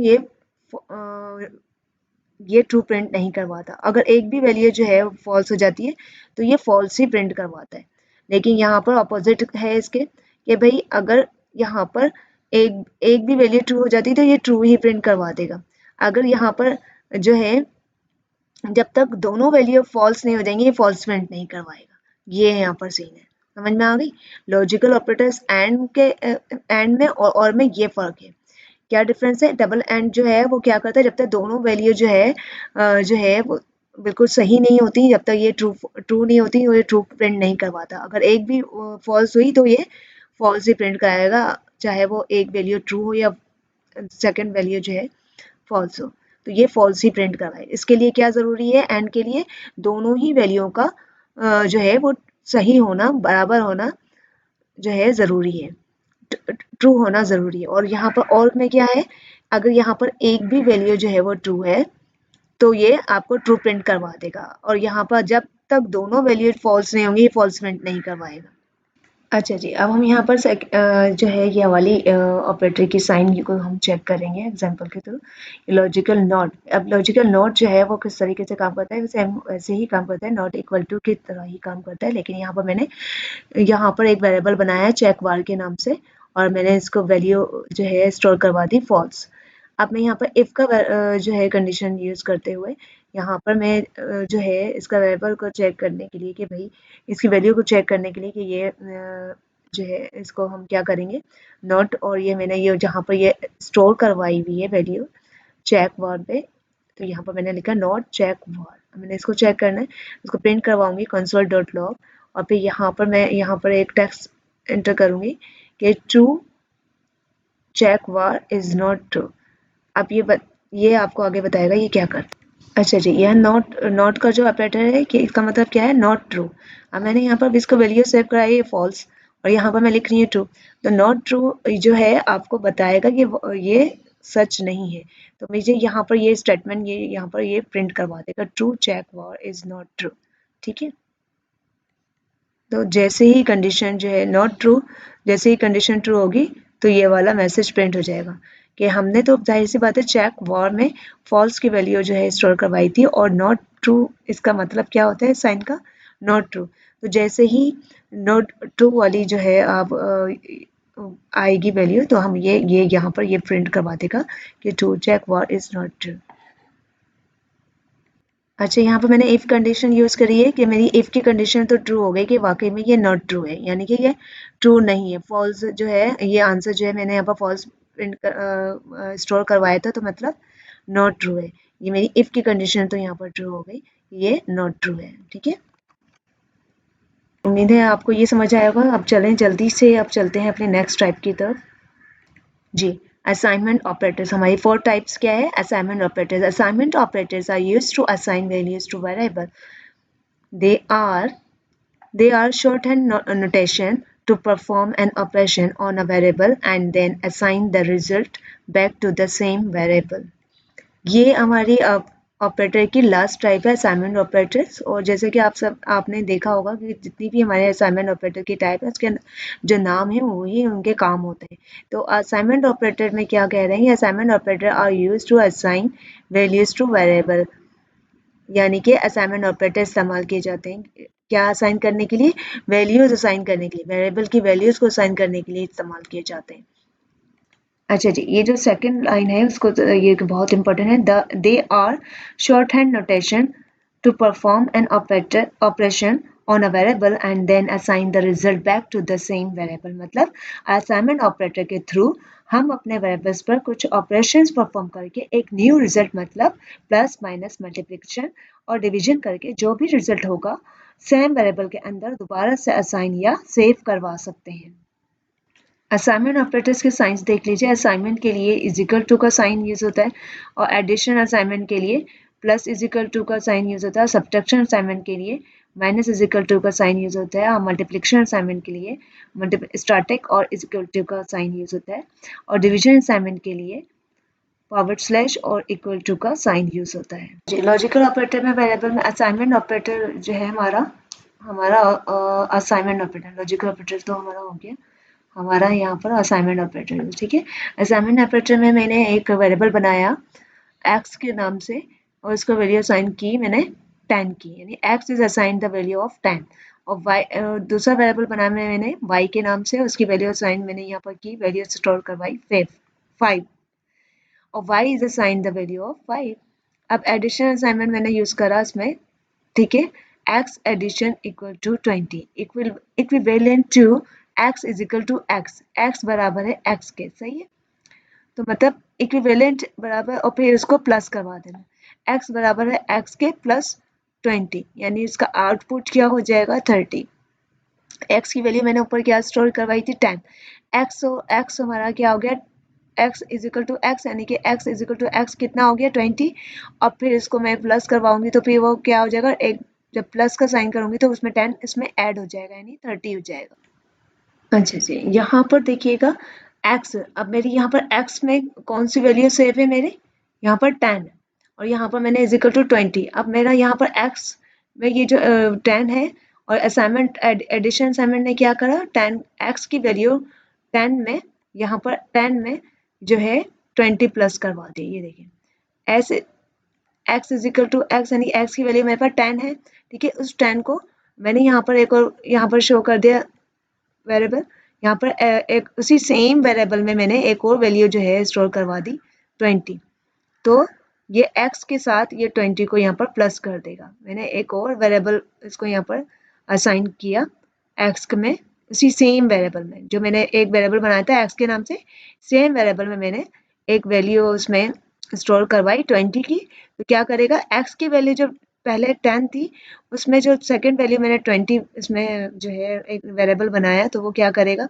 ये ट्रू प्रिंट नहीं करवाता। अगर एक भी वैल्यू जो है फॉल्स हो जाती है तो ये फॉल्स ही प्रिंट करवाता है। लेकिन यहाँ पर अपोजिट है इसके कि भाई अगर यहाँ पर एक एक भी वैल्यू ट्रू हो जाती है तो ये ट्रू ही प्रिंट करवा देगा। अगर यहाँ पर जो है जब तक दोनों वैल्यू फॉल्स नहीं हो जाएंगी ये फॉल्स प्रिंट नहीं करवाएगा। ये है यहाँ पर सीन है, समझ में आ गई। लॉजिकल ऑपरेटर्स एंड में और में ये फर्क है। क्या डिफरेंस है, डबल एंड जो है वो क्या करता है जब तक दोनों वैल्यू जो है वो बिल्कुल सही नहीं होती, जब तक ये ट्रू नहीं होती वो ये ट्रू प्रिंट नहीं करवाता। अगर एक भी फॉल्स हुई तो ये फॉल्स ही प्रिंट कराएगा, चाहे वो एक वैल्यू ट्रू हो या सेकंड वैल्यू जो है फॉल्स हो, तो ये फॉल्स ही प्रिंट कराए। इसके लिए क्या ज़रूरी है, एंड के लिए दोनों ही वैल्यूओं का जो है वो सही होना, बराबर होना जो है ज़रूरी है, ट्रू होना ज़रूरी है। और यहाँ पर और में क्या है, अगर यहाँ पर एक भी वैल्यू जो है वो ट्रू है तो ये आपको ट्रू प्रिंट करवा देगा, और यहाँ पर जब तक दोनों वैल्यू फॉल्स नहीं होंगी ये फॉल्स प्रिंट नहीं करवाएगा। अच्छा जी, अब हम यहाँ पर जो है ये वाली ऑपरेटर की साइन को हम चेक करेंगे एग्जांपल के थ्रू। लॉजिकल नॉट, अब लॉजिकल नॉट जो है वो किस तरीके से काम करता है, वैसे ही काम करता है, नॉट इक्वल टू की तरह ही काम करता है, लेकिन यहाँ पर मैंने यहाँ पर एक वेरिएबल बनाया है चेक वार के नाम से, और मैंने इसको वैल्यू जो है स्टोर करवा दी फॉल्स। अब मैं यहाँ पर इफ़ का जो है कंडीशन यूज़ करते हुए यहाँ पर मैं जो है इसका वेरिएबल को चेक करने के लिए कि भाई इसकी वैल्यू को चेक करने के लिए कि ये जो है इसको हम क्या करेंगे, नॉट, और ये मैंने ये जहाँ पर ये स्टोर करवाई हुई है वैल्यू चेक वार पे, तो यहाँ पर मैंने लिखा नॉट चेक वार, मैंने इसको चेक करना है, इसको प्रिंट करवाऊंगी कंसोल डॉट लॉग, और फिर यहाँ पर मैं यहाँ पर एक टेक्स्ट एंटर करूंगी कि true check var is not true. अब ये आपको आगे बताएगा ये क्या करता है। अच्छा जी, यह नॉट का जो ऑपरेटर है कि इसका मतलब क्या है, नॉट ट्रू। अब मैंने यहाँ पर इसको वैल्यू सेव कराई है फॉल्स, और यहाँ पर मैं लिख रही हूँ ट्रू, तो नॉट ट्रू जो है आपको बताएगा कि ये सच नहीं है। तो मुझे यहाँ पर ये स्टेटमेंट ये यहाँ पर ये प्रिंट करवा देगा, true check var is not true, ठीक है। तो जैसे ही कंडीशन जो है नॉट ट्रू, जैसे ही कंडीशन ट्रू होगी तो ये वाला मैसेज प्रिंट हो जाएगा कि हमने तो जाहिर सी बात है चेक वॉर में फॉल्स की वैल्यू जो है स्टोर करवाई थी, और नॉट ट्रू इसका मतलब क्या होता है साइन का, नॉट ट्रू। तो जैसे ही नॉट ट्रू वाली जो है आप आएगी वैल्यू तो हम ये यहाँ पर ये प्रिंट करवा देगा कि true check var is not true. अच्छा, यहाँ पे मैंने इफ़ कंडीशन यूज़ करी है कि मेरी इफ़ की कंडीशन तो ट्रू हो गई कि वाकई में ये नॉट ट्रू है, यानी कि ये ट्रू नहीं है, फॉल्स जो है ये आंसर जो है मैंने यहाँ पर फॉल्स प्रिंट स्टोर करवाया था, तो मतलब नॉट ट्रू है। ये मेरी इफ की कंडीशन तो यहाँ पर ट्रू हो गई, ये नॉट ट्रू है। ठीक है, उम्मीद है आपको ये समझ आया होगा। अब चलें जल्दी से, अब चलते हैं अपने नेक्स्ट टाइप की तरफ। जी, असाइनमेंट ऑपरेटर्स, हमारी 4 टाइप्स क्या है? Assignment operators. Assignment operators are used to assign values to variable. They are They are shorthand notation to perform an operation on a variable and then assign the result back to the same variable. ये हमारी operator की last type है, assignment operators. और जैसे कि आपने देखा होगा कि जितनी भी हमारे असाइनमेंट ऑपरेटर की टाइप है, उसके जो नाम है वही उनके काम होते हैं। तो असाइनमेंट ऑपरेटर में क्या कह रहे हैं? Assignment operator are use to assign values to variable, यानी कि असाइनमेंट ऑपरेटर इस्तेमाल किए जाते हैं क्या असाइन करने के लिए? वैल्यूज असाइन करने के लिए, वेरिएबल की वैल्यूज को असाइन करने के लिए इस्तेमाल किए जाते हैं। अच्छा जी, ये जो सेकंड लाइन है उसको ये बहुत इंपॉर्टेंट है। They are short hand notation to perform an operation on a variable and then assign the result back to the same variable. मतलब असाइनमेंट ऑपरेटर के थ्रू हम अपने वेरिएबल्स पर कुछ ऑपरेशंस परफॉर्म करके एक न्यू रिजल्ट, मतलब प्लस माइनस मल्टीप्लिकेशन और डिवीजन करके जो भी रिजल्ट होगा सेम वेरिएबल के अंदर दोबारा से असाइन या सेव करवा सकते हैं। असाइनमेंट ऑपरेटर्स के साइंस देख लीजिए। असाइनमेंट के लिए इजिकल टू का साइन यूज होता है, और एडिशन असाइनमेंट के लिए प्लस इजिकल टू का साइन यूज होता है। सब्ट्रैक्शन असाइनमेंट के लिए माइनस इजिकल टू का साइन यूज होता है, और मल्टीप्लिकेशन असाइनमेंट के लिए स्टैटिक और इजिकल टू का साइन यूज होता है, और डिवीजन असाइनमेंट के लिए फॉरवर्ड स्लैश और इक्वल टू का साइन यूज होता है। जी, लॉजिकल ऑपरेटर में वेरिएबल में असाइनमेंट ऑपरेटर जो है हमारा हमारा असाइनमेंट ऑपरेटर, लॉजिकल ऑपरेटर तो हमारा हो गया, हमारा यहाँ पर असाइनमेंट ऑपरेटर। ठीक है, असाइनमेंट ऑपरेटर में मैंने एक वेरिएबल बनाया x के नाम से, और उसको वैल्यू असाइन की मैंने 10 की, यानी x is assign the value of 10। और y दूसरा वेरिएबल बनाया मैंने y के नाम से, उसकी वैल्यू असाइन मैंने यहाँ पर की, वैल्यू स्टोर करवाई 5, और y is assign the value of 5। अब एडिशन असाइनमेंट मैंने यूज करा इसमें। ठीक है, x addition equal to 20 equivalent to x is equal to x बराबर है x के, सही है। तो मतलब इक्विवेलेंट बराबर, और फिर इसको प्लस करवा देना, x बराबर है x के प्लस 20, यानी इसका आउटपुट क्या हो जाएगा 30। x की वैल्यू मैंने ऊपर क्या स्टोर करवाई थी 10, x हमारा क्या हो गया x is equal to x, यानी कि x is equal to x कितना हो गया 20, और फिर इसको मैं प्लस करवाऊंगी तो फिर वो क्या हो जाएगा, एक जब प्लस का साइन करूंगी तो उसमें 10 इसमें ऐड हो जाएगा, यानी 30 हो जाएगा। अच्छा जी, यहाँ पर देखिएगा x, अब मेरी यहाँ पर x में कौन सी वैल्यू सेव है मेरे, यहाँ पर 10, और यहाँ पर मैंने इज इक्वल टू 20। अब मेरा यहाँ पर x में ये जो 10 है, और असाइनमेंट एडिशन असाइनमेंट ने क्या करा, 10 x की वैल्यू 10 में, यहाँ पर 10 में जो है 20 प्लस करवा दी। ये देखिए ऐसे x is equal to x, यानी x की वैल्यू मेरे पास 10 है। ठीक है, उस 10 को मैंने यहाँ पर एक और यहाँ पर शो कर दिया वेरिएबल, यहाँ पर एक उसी सेम वेरिएबल में मैंने एक और वैल्यू जो है स्टोर करवा दी 20। तो ये x के साथ ये 20 को यहाँ पर प्लस कर देगा। मैंने एक और वेरिएबल इसको यहाँ पर असाइन किया x में, उसी सेम वेरिएबल में जो मैंने एक वेरिएबल बनाया था x के नाम से, सेम वेरिएबल में मैंने एक वैल्यू उसमें स्टोर करवाई 20 की। तो क्या करेगा, x की वैल्यू जो पहले 10 थी, उसमें जो सेकंड वैल्यू मैंने 20 इसमें जो है एक वेरिएबल बनाया, तो वो क्या करेगा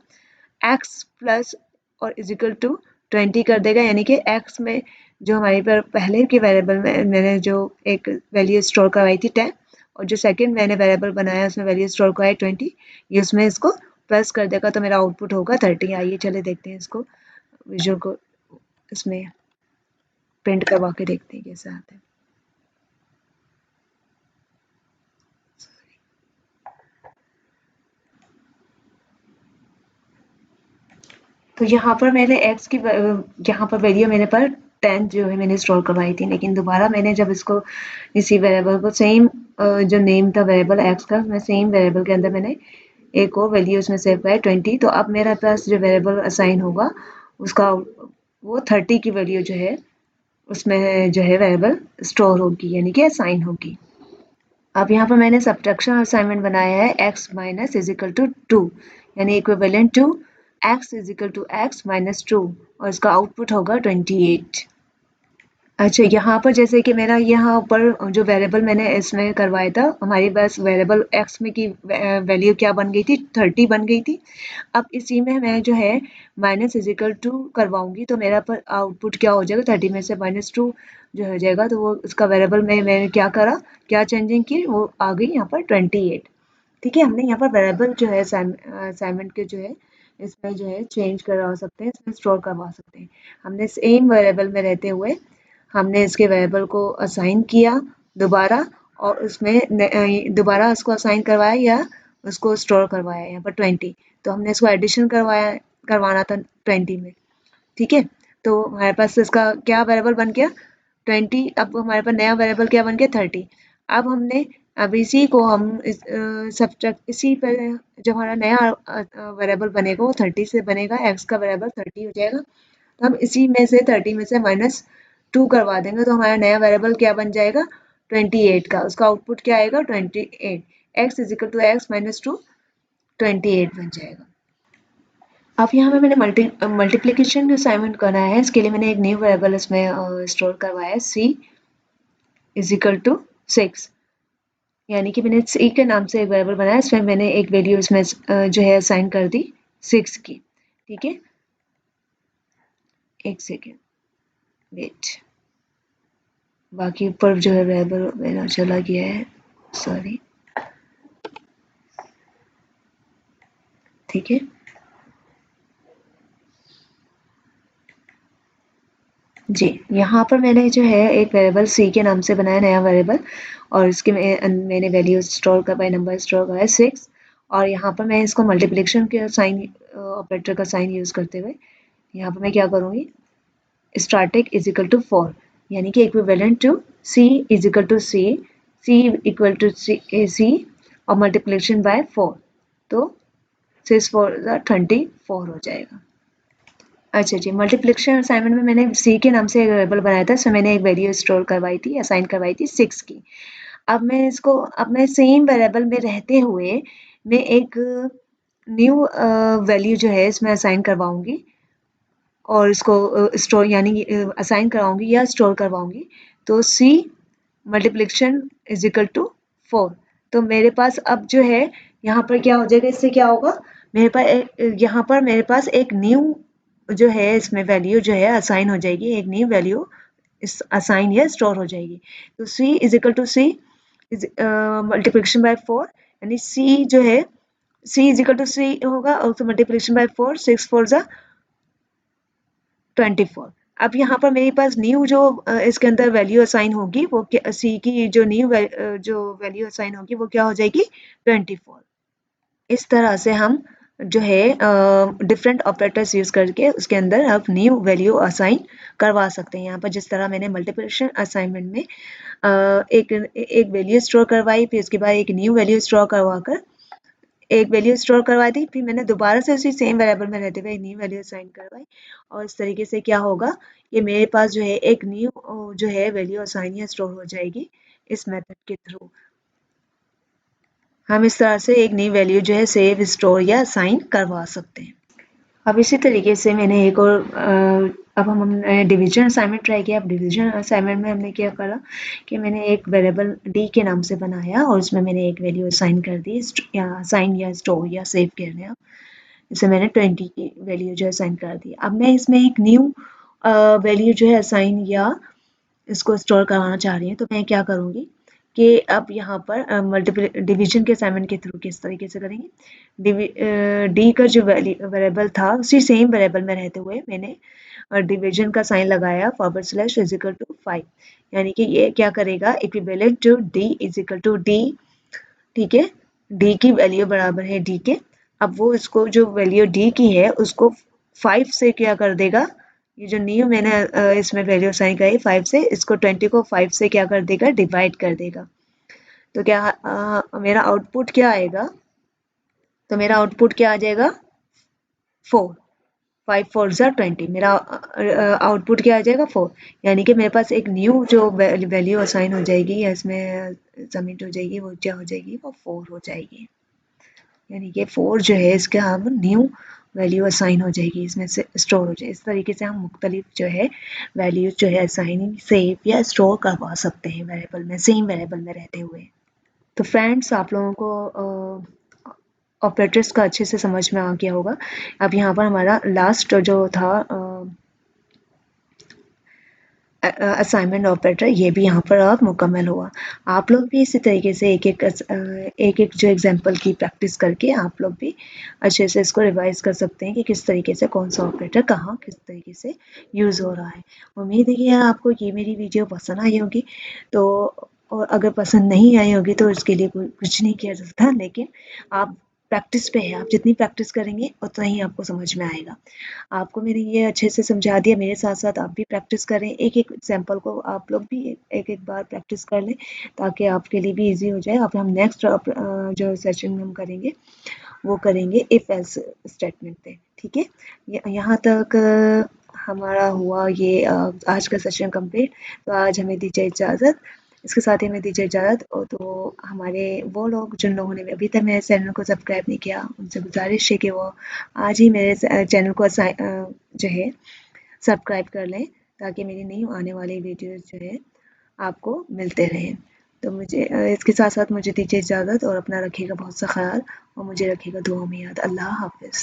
x प्लस और इज इक्वल टू 20 कर देगा, यानी कि x में जो हमारे पर पहले के वेरिएबल में मैंने जो एक वैल्यू स्टोर करवाई थी 10, और जो सेकंड मैंने वेरिएबल बनाया उसमें वैल्यू स्टोर करवाई 20, ये उसमें इसको प्लस कर देगा, तो मेरा आउटपुट होगा 30। आइए चले देखते हैं इसको, विजुअल को इसमें प्रिंट करवा के देखते हैं कैसा आता है। तो यहाँ पर मैंने x की यहाँ पर वैल्यू मेरे पर 10 जो है मैंने स्टोर करवाई थी, लेकिन दोबारा मैंने जब इसको इसी वेरिएबल को सेम जो नेम था वेरिएबल x का, मैं सेम वेरिएबल के अंदर मैंने एक और वैल्यू उसमें सेव कराई 20। तो अब मेरा पास जो वेरिएबल असाइन होगा उसका वो 30 की वैल्यू जो है उसमें जो है वेरिएबल स्टोर होगी, यानी कि असाइन होगी। अब यहाँ पर मैंने सब्ट्रैक्शन असाइनमेंट बनाया है x minus is equal to 2, यानी equivalent to x is equal to x minus 2, और इसका आउटपुट होगा 28। अच्छा, यहाँ पर जैसे कि मेरा यहाँ पर जो वेरिएबल मैंने इसमें करवाया था, हमारे पास वेरिएबल एक्स में की वैल्यू क्या बन गई थी, 30 बन गई थी। अब इसी में मैं जो है माइनस इज इक्वल टू करवाऊंगी, तो मेरा पर आउटपुट क्या हो जाएगा, 30 में से -2 जो हो जाएगा, तो वो उसका वेरिएबल में मैंने क्या करा, क्या चेंजिंग की, वो आ गई यहाँ पर 28। ठीक है, हमने यहाँ पर वेरिएबल जो है असाइनमेंट के जो है इसमें जो है चेंज करवा सकते हैं, इसमें स्टोर करवा सकते हैं। हमने सेम वेरिएबल में रहते हुए हमने इसके वेरिएबल को असाइन किया दोबारा, और उसमें दोबारा उसको असाइन करवाया या उसको स्टोर करवाया यहाँ पर 20। तो हमने इसको एडिशन करवाना था 20 में। ठीक है, तो हमारे पास इसका क्या वेरिएबल बन गया, 20। अब हमारे पास नया वेरिएबल क्या बन गया, 30। अब हमने अब इसी को हम सब्ट्रैक्ट इसी पर, जब हमारा नया वेरिएबल बनेगा वो 30 से बनेगा, एक्स का वेरिएबल 30 हो जाएगा। तो हम इसी में से 30 में से -2 करवा देंगे, तो हमारा नया वेरिएबल क्या बन जाएगा, 28 का। उसका आउटपुट क्या आएगा, 28। X is equal to X -2, 28 बन जाएगा। अब यहाँ पे मैंने मल्टीप्लिकेशन असाइनमेंट करना है, इसके लिए मैंने एक न्यू वेरिएबल इसमें स्टोर करवाया है, c इज इक्वल टू 6। यानी कि मैंने c के नाम से एक वेरिएबल बनाया, इसमें मैंने एक वैल्यू इसमें जो है असाइन कर दी 6 की। ठीक है, एक सेकेंड वेट, बाकी ऊपर जो है वेरिएबल मेरा चला गया है, सॉरी। ठीक है, जी, यहाँ पर मैंने जो है एक वेरिएबल c के नाम से बनाया नया वेरिएबल, और इसके मैंने वैल्यू स्टोर करवाई, नंबर स्टोर करवाया 6। और यहाँ पर मैं इसको मल्टीप्लिकेशन के साइन ऑपरेटर का साइन यूज़ करते हुए यहाँ पर मैं क्या करूँगी, स्टैटिक इज इक्वल टू 4, यानी कि equivalent to c is equal to c equal to c और मल्टीप्लिकेशन बाय 4, तो 6 4 24 हो जाएगा। अच्छा जी, मल्टीप्लिकेशन असाइनमेंट में मैंने सी के नाम से एक वेरिएबल बनाया था, इसमें मैंने एक वैल्यू स्टोर करवाई थी, असाइन करवाई थी 6 की। अब मैं सेम वेरिएबल में रहते हुए मैं एक न्यू वैल्यू जो है इसमें असाइन करवाऊँगी, और इसको स्टोर यानी असाइन करवाऊँगी या स्टोर करवाऊँगी। तो सी मल्टीप्लिकेशन इज इक्वल टू 4। तो मेरे पास अब जो है यहाँ पर क्या हो जाएगा, इससे क्या होगा, यहाँ पर मेरे पास एक न्यू जो है इसमें वैल्यू जो है असाइन हो जाएगी, एक न्यू वैल्यू इस असाइन या स्टोर हो जाएगी। तो c is equal to C is multiplication by 4, यानी c जो है c is equal to C होगा, और तो मल्टीप्लिकेशन बाय 4, 6 4 जा 24। अब यहाँ पर मेरे पास न्यू जो इसके अंदर वैल्यू असाइन होगी, वो सी की जो जो वैल्यू असाइन होगी वो क्या हो जाएगी, 24। इस तरह से हम जो है डिफरेंट ऑपरेटर्स यूज़ करके उसके अंदर आप न्यू वैल्यू असाइन करवा सकते हैं। यहाँ पर जिस तरह मैंने मल्टीप्लिकेशन असाइनमेंट में एक वैल्यू स्टोर करवाई, फिर उसके बाद एक न्यू वैल्यू स्टोर करवा कर एक वैल्यू स्टोर करवा दी, फिर मैंने दोबारा से उसी सेम वेरिएबल में रहते हुए एक न्यू वैल्यू असाइन करवाई, और इस तरीके से क्या होगा, ये मेरे पास जो है एक न्यू जो है वैल्यू असाइन या स्टोर हो जाएगी इस मेथड के थ्रू। हम इस तरह से एक नई वैल्यू जो है सेव, स्टोर या असाइन करवा सकते हैं। अब इसी तरीके से मैंने एक और अब हमने डिवीजन असाइनमेंट ट्राई किया। अब डिवीजन असाइनमेंट में हमने क्या करा कि मैंने एक वेरिएबल डी के नाम से बनाया, और उसमें मैंने एक वैल्यू असाइन कर दी, या असाइन या स्टोर या सेव कह रहे हैं, इसे मैंने 20 की वैल्यू जो है असाइन कर दी। अब मैं इसमें एक न्यू वैल्यू जो है असाइन या इसको स्टोर करवाना चाह रही हैं, तो मैं क्या करूँगी कि अब यहाँ पर मल्टीपल डिवीजन के असाइनमेंट के थ्रू किस तरीके से करेंगे, डी का जो वेरिएबल था उसी सेम वेरिएबल में रहते हुए मैंने डिवीजन का साइन लगाया, forward slash is equal to 5, यानी कि ये क्या करेगा, equivalent to D is equal to D. ठीक है, डी की वैल्यू बराबर है डी के। अब वो इसको जो वैल्यू डी की है उसको 5 से क्या कर देगा, ये जो न्यू मैंने इसमें वैल्यू असाइन करी 5 से, इसको 20 को 5 से क्या कर देगा, डिवाइड कर देगा। तो क्या मेरा आउटपुट क्या आएगा, तो मेरा आउटपुट क्या आ जाएगा, 4। 5 4 ज़ा 20, मेरा आउटपुट क्या आ जाएगा, 4। यानी कि मेरे पास एक न्यू जो वैल्यू असाइन हो जाएगी या इसमें सबमिट हो जाएगी, वो क्या हो जाएगी, वो 4 हो जाएगी। यानी कि 4 जो है इसके हम न्यू वैल्यू असाइन हो जाएगी, इसमें से स्टोर हो जाएगी। इस तरीके से हम मुख्तलिफ जो है वैल्यूज जो है असाइन सेव या स्टोर करवा सकते हैं वेरिएबल में, सेम वेरिएबल में रहते हुए। तो फ्रेंड्स, आप लोगों को ऑपरेटर्स का अच्छे से समझ में आ गया होगा। अब यहाँ पर हमारा लास्ट जो था असाइनमेंट ऑपरेटर, ये भी यहाँ पर अब मुकम्मल हुआ। आप लोग भी इसी तरीके से एक एक जो एग्जांपल की प्रैक्टिस करके आप लोग भी अच्छे से इसको रिवाइज कर सकते हैं कि किस तरीके से कौन सा ऑपरेटर कहाँ किस तरीके से यूज़ हो रहा है। उम्मीद है कि आपको ये मेरी वीडियो पसंद आई होगी। तो और अगर पसंद नहीं आई होगी तो इसके लिए कुछ नहीं किया जा सकता, लेकिन आप प्रैक्टिस पे है, आप जितनी प्रैक्टिस करेंगे उतना ही आपको समझ में आएगा। आपको मैंने ये अच्छे से समझा दिया, मेरे साथ-साथ आप भी प्रैक्टिस करें, एक-एक एग्ज़ाम्पल को आप लोग भी एक-एक बार प्रैक्टिस कर लें, ताकि आपके लिए भी ईज़ी हो जाए। अब हम नेक्स्ट जो सेशन हम करेंगे, वो करेंगे इफ़ एल्स स्टेटमेंट पे, ठीक है? यहाँ तक हमारा हुआ ये आज का सेशन कंप्लीट। तो आज हमें दीजिए इजाज़त। इसके साथ ही हमें दीजिए इजाज़त। और तो हमारे वो लोग जिन लोगों ने अभी तक मेरे चैनल को सब्सक्राइब नहीं किया, उनसे गुजारिश है कि वो आज ही मेरे चैनल को जो है सब्सक्राइब कर लें, ताकि मेरी नई आने वाली वीडियोस जो है आपको मिलते रहें। तो मुझे इसके साथ साथ मुझे दीजिए इजाज़त और अपना रखिएगा बहुत सा ख्याल और मुझे रखिएगा दुआ में याद। अल्लाह हाफ़िज़।